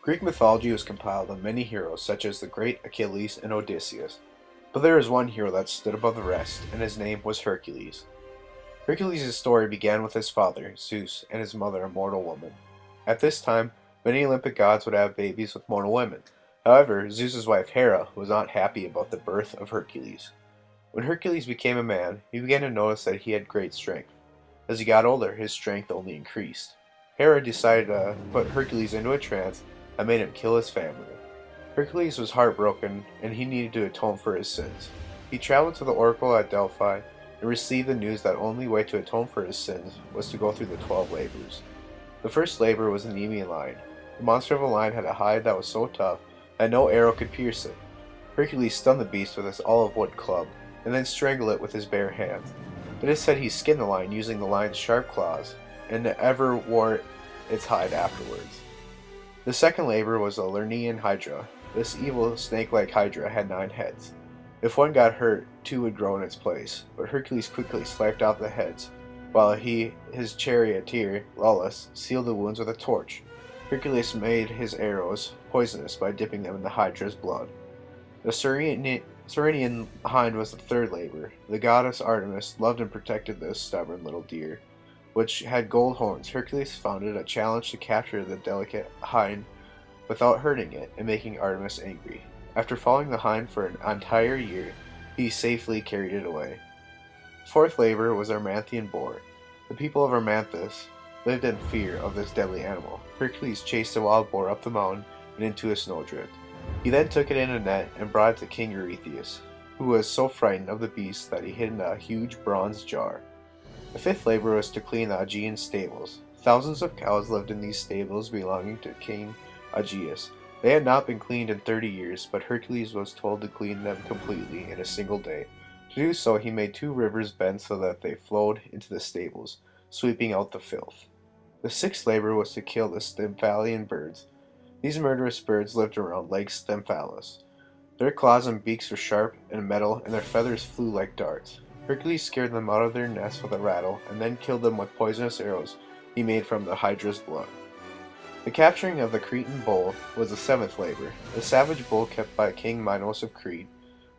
Greek mythology was compiled of many heroes such as the great Achilles and Odysseus, but there is one hero that stood above the rest, and his name was Hercules. Hercules' story began with his father, Zeus, and his mother, a mortal woman. At this time, many Olympic gods would have babies with mortal women. However, Zeus's wife Hera was not happy about the birth of Hercules. When Hercules became a man, he began to notice that he had great strength. As he got older, his strength only increased. Hera decided to put Hercules into a trance that made him kill his family. Hercules was heartbroken, and he needed to atone for his sins. He traveled to the oracle at Delphi and received the news that the only way to atone for his sins was to go through the 12 labors. The first labor was an Nemean lion. The monster of a lion had a hide that was so tough that no arrow could pierce it. Hercules stunned the beast with his olive wood club, and then strangled it with his bare hands. It is said he skinned the lion using the lion's sharp claws, and never wore its hide afterwards. The second labor was a Lernaean hydra. This evil snake-like hydra had 9 heads. If one got hurt, 2 would grow in its place, but Hercules quickly sliced off the heads, while his charioteer, Lawless, sealed the wounds with a torch. Hercules made his arrows poisonous by dipping them in the hydra's blood. The Ceryneian hind was the third labor. The goddess Artemis loved and protected this stubborn little deer, which had gold horns. Hercules found it a challenge to capture the delicate hind without hurting it and making Artemis angry. After following the hind for an entire year, he safely carried it away. Fourth labor was Armanthian boar. The people of Armanthus lived in fear of this deadly animal. Hercules chased the wild boar up the mountain and into a snowdrift. He then took it in a net and brought it to King Eurystheus, who was so frightened of the beast that he hid in a huge bronze jar. The fifth labor was to clean the Aegean stables. Thousands of cows lived in these stables belonging to King Aegeus. They had not been cleaned in 30 years, but Hercules was told to clean them completely in a single day. To do so, he made 2 rivers bend so that they flowed into the stables, sweeping out the filth. The sixth labor was to kill the Stymphalian birds. These murderous birds lived around Lake Stymphalus. Their claws and beaks were sharp and metal, and their feathers flew like darts. Hercules scared them out of their nests with a rattle, and then killed them with poisonous arrows he made from the hydra's blood. The capturing of the Cretan bull was the seventh labor. The savage bull kept by King Minos of Crete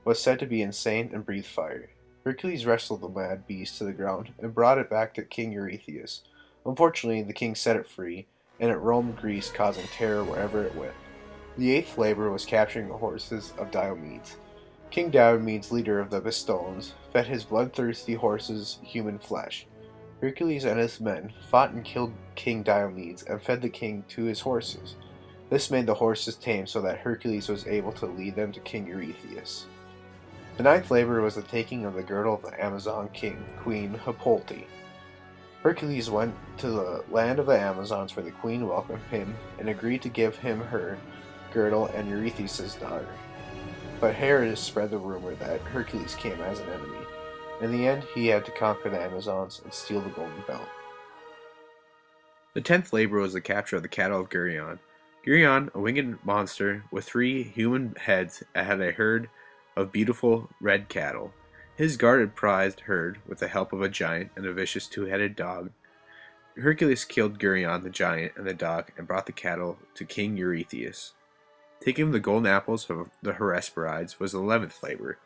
was said to be insane and breathe fire. Hercules wrestled the mad beast to the ground and brought it back to King Eurystheus. Unfortunately, the king set it free, and it roamed Greece, causing terror wherever it went. The eighth labor was capturing the horses of Diomedes. King Diomedes, leader of the Bistones, fed his bloodthirsty horses human flesh. Hercules and his men fought and killed King Diomedes and fed the king to his horses. This made the horses tame so that Hercules was able to lead them to King Eurystheus. The ninth labor was the taking of the girdle of the Amazon king, Queen Hippolyte. Hercules went to the land of the Amazons where the queen welcomed him and agreed to give him her girdle and Eurystheus' daughter. But Herod spread the rumor that Hercules came as an enemy. In the end, he had to conquer the Amazons and steal the golden belt. The 10th labor was the capture of the cattle of Geryon. Geryon, a winged monster with 3 human heads, had a herd of beautiful red cattle. His guarded prized herd with the help of a giant and a vicious 2-headed dog. Hercules killed Geryon the giant and the dog and brought the cattle to King Eurystheus. Taking the golden apples of the Hesperides was the 11th labor.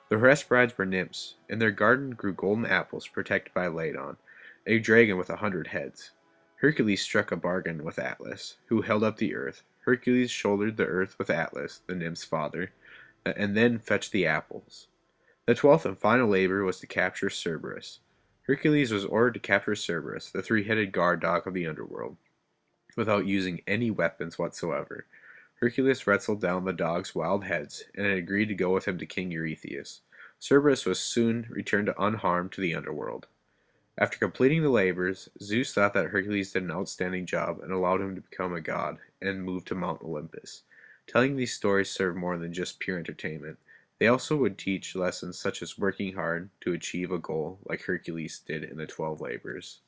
The Hesperides were nymphs. In their garden grew golden apples protected by Ladon, a dragon with 100 heads. Hercules struck a bargain with Atlas, who held up the earth. Hercules shouldered the earth with Atlas, the nymph's father, and then fetched the apples. The 12th and final labor was to capture Cerberus. Hercules was ordered to capture Cerberus, the 3-headed guard dog of the underworld, without using any weapons whatsoever. Hercules wrestled down the dog's wild heads, and had agreed to go with him to King Eurystheus. Cerberus was soon returned unharmed to the underworld. After completing the labors, Zeus thought that Hercules did an outstanding job and allowed him to become a god and move to Mount Olympus. Telling these stories served more than just pure entertainment. They also would teach lessons such as working hard to achieve a goal like Hercules did in the 12 labors.